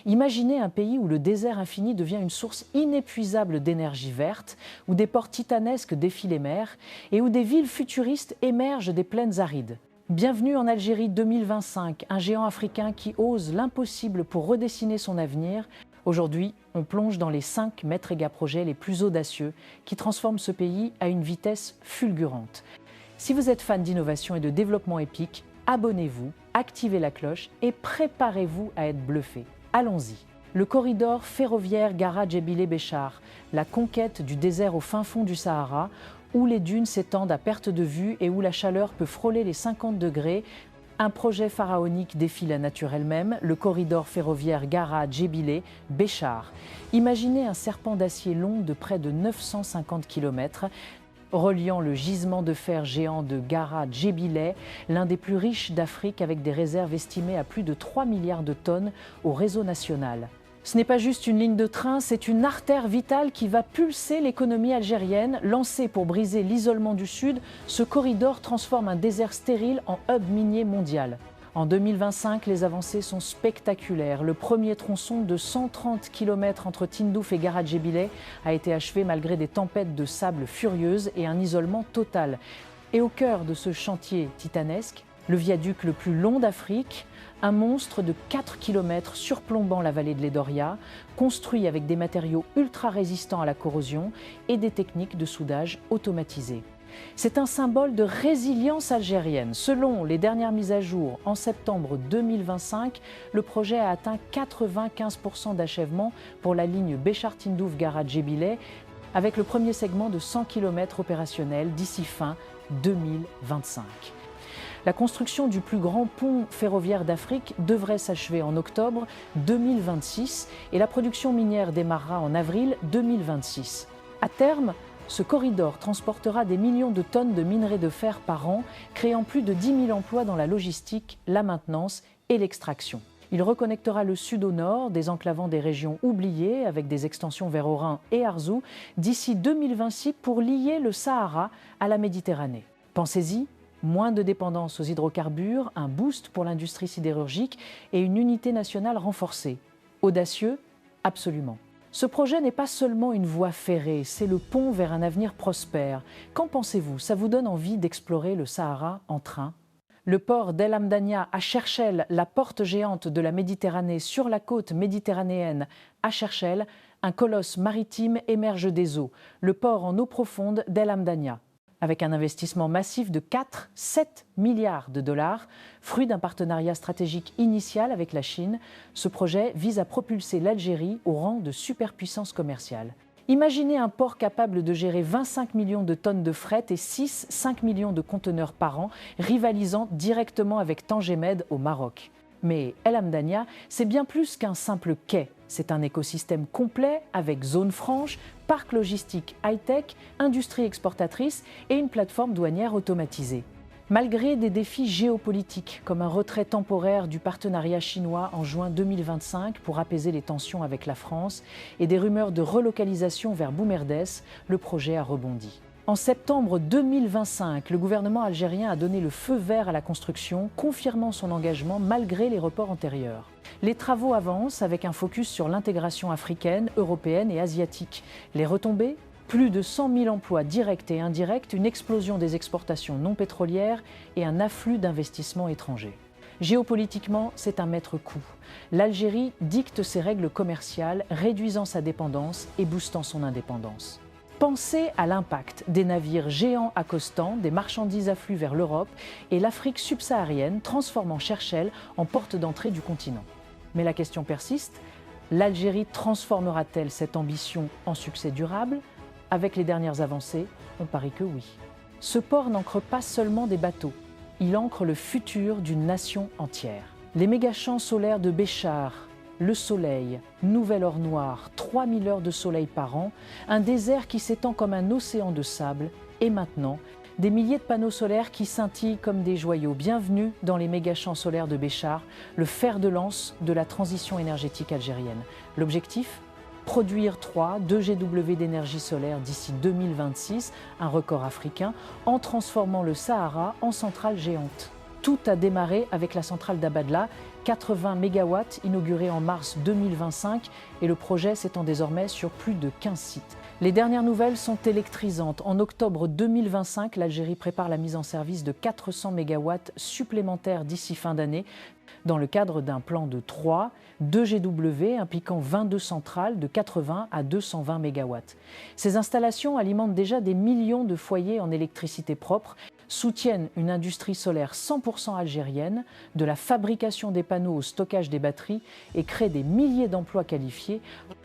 Imaginez un pays où le désert infini devient une source inépuisable d'énergie verte, où des ports titanesques défient les mers et où des villes futuristes émergent des plaines arides. Bienvenue en Algérie 2025, un géant africain qui ose l'impossible pour redessiner son avenir. Aujourd'hui, on plonge dans les 5 méga-projets les plus audacieux qui transforment ce pays à une vitesse fulgurante. Si vous êtes fan d'innovation et de développement épique, abonnez-vous, activez la cloche et préparez-vous à être bluffé. Allons-y. Le corridor ferroviaire Gara-Djebbilé-Béchar, la conquête du désert au fin fond du Sahara, où les dunes s'étendent à perte de vue et où la chaleur peut frôler les 50 degrés. Un projet pharaonique défie la nature elle-même, le corridor ferroviaire Gara-Djebbilé-Béchar. Imaginez un serpent d'acier long de près de 950 km, reliant le gisement de fer géant de Gara-Djebbilé, l'un des plus riches d'Afrique avec des réserves estimées à plus de 3 milliards de tonnes au réseau national. Ce n'est pas juste une ligne de train, c'est une artère vitale qui va pulser l'économie algérienne. Lancé pour briser l'isolement du Sud, ce corridor transforme un désert stérile en hub minier mondial. En 2025, les avancées sont spectaculaires. Le premier tronçon de 130 km entre Tindouf et Gara-Djebbilé a été achevé malgré des tempêtes de sable furieuses et un isolement total. Et au cœur de ce chantier titanesque, le viaduc le plus long d'Afrique, un monstre de 4 km surplombant la vallée de l'Edoria, construit avec des matériaux ultra résistants à la corrosion et des techniques de soudage automatisées. C'est un symbole de résilience algérienne. Selon les dernières mises à jour, en septembre 2025, le projet a atteint 95% d'achèvement pour la ligne Béchar-Tindouf-Gara-Djebbilé, avec le premier segment de 100 km opérationnel d'ici fin 2025. La construction du plus grand pont ferroviaire d'Afrique devrait s'achever en octobre 2026 et la production minière démarrera en avril 2026. À terme, ce corridor transportera des millions de tonnes de minerais de fer par an, créant plus de 10 000 emplois dans la logistique, la maintenance et l'extraction. Il reconnectera le sud au nord, désenclavant des régions oubliées avec des extensions vers Oran et Arzou d'ici 2026 pour lier le Sahara à la Méditerranée. Pensez-y, moins de dépendance aux hydrocarbures, un boost pour l'industrie sidérurgique et une unité nationale renforcée. Audacieux? Absolument. Ce projet n'est pas seulement une voie ferrée, c'est le pont vers un avenir prospère. Qu'en pensez-vous? Ça vous donne envie d'explorer le Sahara en train? Le port d'El Hamdania à Cherchell, la porte géante de la Méditerranée sur la côte méditerranéenne à Cherchell, un colosse maritime émerge des eaux. Le port en eau profonde d'El Hamdania. Avec un investissement massif de 4-7 milliards de dollars, fruit d'un partenariat stratégique initial avec la Chine, ce projet vise à propulser l'Algérie au rang de superpuissance commerciale. Imaginez un port capable de gérer 25 millions de tonnes de fret et 6-5 millions de conteneurs par an, rivalisant directement avec Tanger Med au Maroc. Mais El Hamdania, c'est bien plus qu'un simple quai. C'est un écosystème complet avec zone franche, parc logistique high-tech, industrie exportatrice et une plateforme douanière automatisée. Malgré des défis géopolitiques comme un retrait temporaire du partenariat chinois en juin 2025 pour apaiser les tensions avec la France et des rumeurs de relocalisation vers Boumerdès, le projet a rebondi. En septembre 2025, le gouvernement algérien a donné le feu vert à la construction, confirmant son engagement malgré les reports antérieurs. Les travaux avancent avec un focus sur l'intégration africaine, européenne et asiatique. Les retombées? Plus de 100 000 emplois directs et indirects, une explosion des exportations non pétrolières et un afflux d'investissements étrangers. Géopolitiquement, c'est un maître-coup. L'Algérie dicte ses règles commerciales, réduisant sa dépendance et boostant son indépendance. Pensez à l'impact des navires géants accostant, des marchandises affluent vers l'Europe et l'Afrique subsaharienne transformant Cherchell en porte d'entrée du continent. Mais la question persiste, l'Algérie transformera-t-elle cette ambition en succès durable? Avec les dernières avancées, on parie que oui. Ce port n'ancre pas seulement des bateaux, il ancre le futur d'une nation entière. Les mégachamps solaires de Béchar, le soleil, nouvelle heure noire, 3000 heures de soleil par an, un désert qui s'étend comme un océan de sable, et maintenant, des milliers de panneaux solaires qui scintillent comme des joyaux. Bienvenue dans les mégachamps solaires de Béchar, le fer de lance de la transition énergétique algérienne. L'objectif? Produire 2 GW d'énergie solaire d'ici 2026, un record africain, en transformant le Sahara en centrale géante. Tout a démarré avec la centrale d'Abadla, 80 MW inaugurée en mars 2025 et le projet s'étend désormais sur plus de 15 sites. Les dernières nouvelles sont électrisantes. En octobre 2025, l'Algérie prépare la mise en service de 400 MW supplémentaires d'ici fin d'année dans le cadre d'un plan de 2 GW impliquant 22 centrales de 80 à 220 MW. Ces installations alimentent déjà des millions de foyers en électricité propre, soutiennent une industrie solaire 100% algérienne, de la fabrication des panneaux au stockage des batteries et créent des milliers d'emplois qualifiés.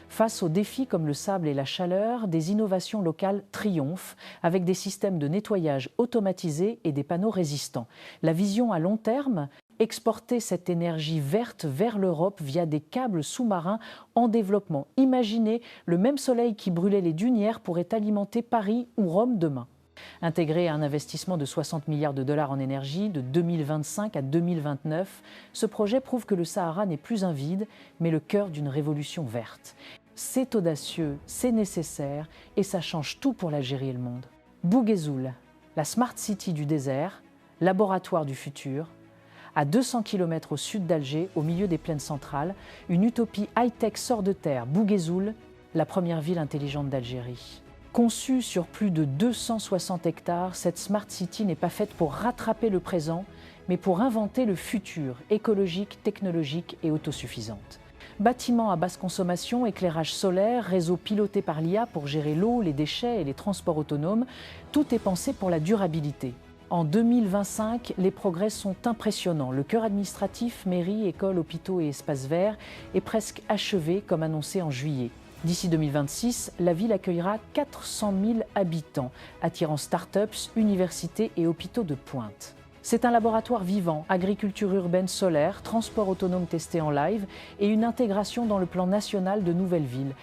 Face aux défis comme le sable et la chaleur, des innovations locales triomphent avec des systèmes de nettoyage automatisés et des panneaux résistants. La vision à long terme, exporter cette énergie verte vers l'Europe via des câbles sous-marins en développement. Imaginez, le même soleil qui brûlait les dunières pourrait alimenter Paris ou Rome demain. Intégré à un investissement de 60 milliards de dollars en énergie de 2025 à 2029, ce projet prouve que le Sahara n'est plus un vide, mais le cœur d'une révolution verte. C'est audacieux, c'est nécessaire et ça change tout pour l'Algérie et le monde. Bouguezoul, la Smart City du désert, laboratoire du futur, à 200 km au sud d'Alger, au milieu des plaines centrales, une utopie high-tech sort de terre, Bouguezoul, la première ville intelligente d'Algérie. Conçue sur plus de 260 hectares, cette Smart City n'est pas faite pour rattraper le présent, mais pour inventer le futur, écologique, technologique et autosuffisante. Bâtiments à basse consommation, éclairage solaire, réseau piloté par l'IA pour gérer l'eau, les déchets et les transports autonomes, tout est pensé pour la durabilité. En 2025, les progrès sont impressionnants. Le cœur administratif, mairie, écoles, hôpitaux et espaces verts est presque achevé comme annoncé en juillet. D'ici 2026, la ville accueillera 400 000 habitants, attirant start-ups, universités et hôpitaux de pointe. C'est un laboratoire vivant, agriculture urbaine solaire, transport autonome testé en live et une intégration dans le plan national de nouvelles villes.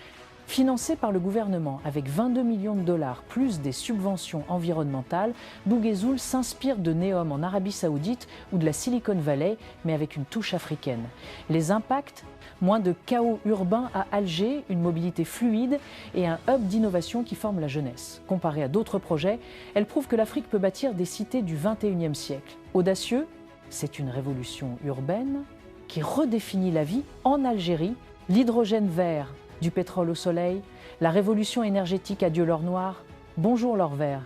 Financé par le gouvernement avec 22 millions de dollars plus des subventions environnementales, Bouguezoul s'inspire de Neom en Arabie Saoudite ou de la Silicon Valley, mais avec une touche africaine. Les impacts, moins de chaos urbain à Alger, une mobilité fluide et un hub d'innovation qui forme la jeunesse. Comparé à d'autres projets, elle prouve que l'Afrique peut bâtir des cités du XXIe siècle. Audacieux, c'est une révolution urbaine qui redéfinit la vie en Algérie, l'hydrogène vert, du pétrole au soleil, la révolution énergétique à Dieu l'or noir, bonjour l'or vert.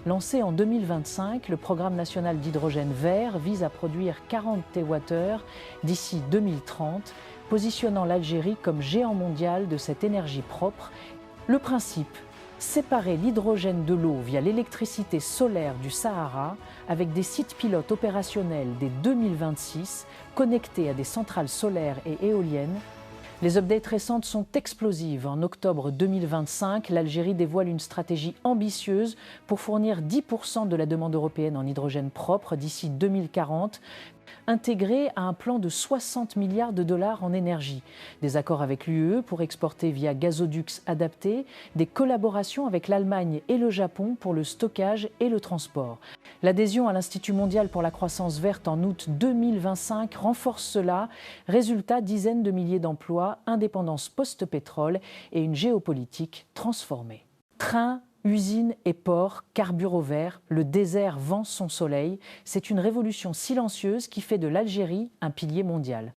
Lancé en 2025, le programme national d'hydrogène vert vise à produire 40 TWh d'ici 2030, positionnant l'Algérie comme géant mondial de cette énergie propre. Le principe, séparer l'hydrogène de l'eau via l'électricité solaire du Sahara avec des sites pilotes opérationnels dès 2026, connectés à des centrales solaires et éoliennes. Les updates récentes sont explosives. En octobre 2025, l'Algérie dévoile une stratégie ambitieuse pour fournir 10% de la demande européenne en hydrogène propre d'ici 2040, intégrée à un plan de 60 milliards de dollars en énergie. Des accords avec l'UE pour exporter via gazoducs adaptés, des collaborations avec l'Allemagne et le Japon pour le stockage et le transport. L'adhésion à l'Institut mondial pour la croissance verte en août 2025 renforce cela. Résultat, dizaines de milliers d'emplois, indépendance post-pétrole et une géopolitique transformée. Trains, usines et ports carburent au vert, le désert vend son soleil. C'est une révolution silencieuse qui fait de l'Algérie un pilier mondial.